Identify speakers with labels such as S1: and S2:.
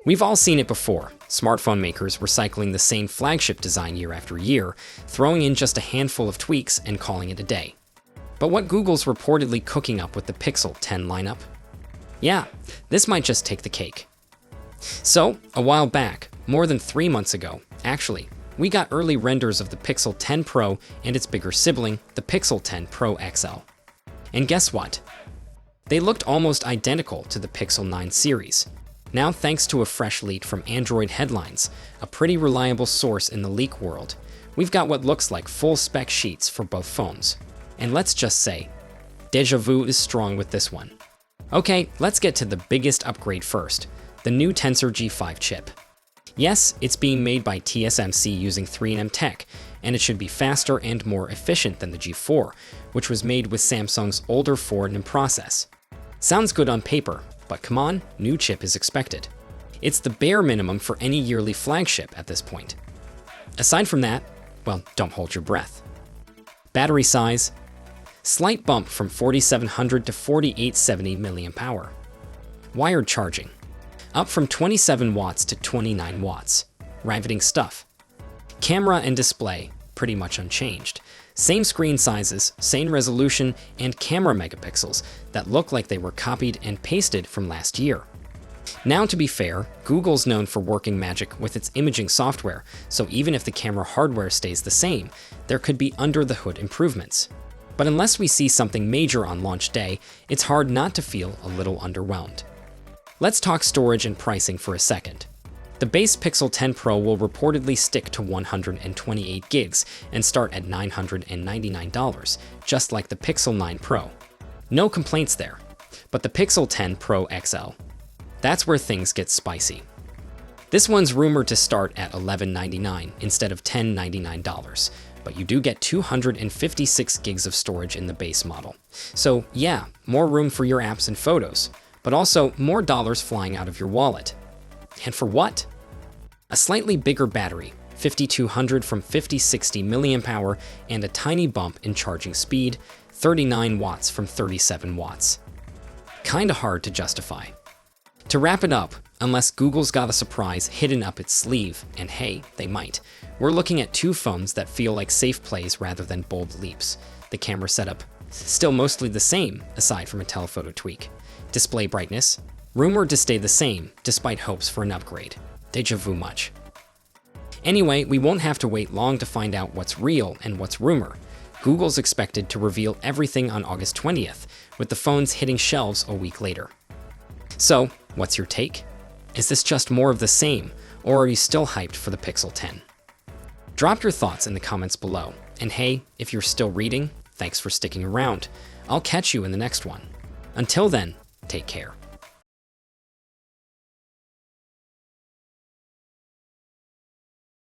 S1: We've all seen it before. Smartphone makers recycling the same flagship design year after year, throwing in just a handful of tweaks and calling it a day. But what Google's reportedly cooking up with the Pixel 10 lineup? Yeah, this might just take the cake. So, a while back, more than 3 months ago, actually, we got early renders of the Pixel 10 Pro and its bigger sibling, the Pixel 10 Pro XL. And guess what? They looked almost identical to the Pixel 9 series. Now, thanks to a fresh leak from Android Headlines, a pretty reliable source in the leak world, we've got what looks like full-spec sheets for both phones. And let's just say, déjà vu is strong with this one. Okay, let's get to the biggest upgrade first, the new Tensor G5 chip. Yes, it's being made by TSMC using 3nm tech, and it should be faster and more efficient than the G4, which was made with Samsung's older 4nm process. Sounds good on paper, but come on, new chip is expected. It's the bare minimum for any yearly flagship at this point. Aside from that, well, don't hold your breath. Battery size, slight bump from 4700 to 4870 mAh. Wired charging, up from 27 watts to 29 watts. Riveting stuff. Camera and display, pretty much unchanged. Same screen sizes, same resolution, and camera megapixels that look like they were copied and pasted from last year. Now, to be fair, Google's known for working magic with its imaging software, so even if the camera hardware stays the same, there could be under-the-hood improvements. But unless we see something major on launch day, it's hard not to feel a little underwhelmed. Let's talk storage and pricing for a second. The base Pixel 10 Pro will reportedly stick to 128 gigs and start at $999, just like the Pixel 9 Pro. No complaints there. But the Pixel 10 Pro XL, that's where things get spicy. This one's rumored to start at $1199 instead of $1099, but you do get 256 gigs of storage in the base model. So yeah, more room for your apps and photos, but also more dollars flying out of your wallet. And for what? A slightly bigger battery, 5200 from 5060 mAh, and a tiny bump in charging speed, 39 watts from 37 watts. Kinda hard to justify. To wrap it up, unless Google's got a surprise hidden up its sleeve, and hey, they might, we're looking at two phones that feel like safe plays rather than bold leaps. The camera setup, still mostly the same, aside from a telephoto tweak. Display brightness, rumored to stay the same, despite hopes for an upgrade. Déjà vu much. Anyway, we won't have to wait long to find out what's real and what's rumor. Google's expected to reveal everything on August 20th, with the phones hitting shelves a week later. So, what's your take? Is this just more of the same, or are you still hyped for the Pixel 10? Drop your thoughts in the comments below. And hey, if you're still reading, thanks for sticking around. I'll catch you in the next one. Until then, take care.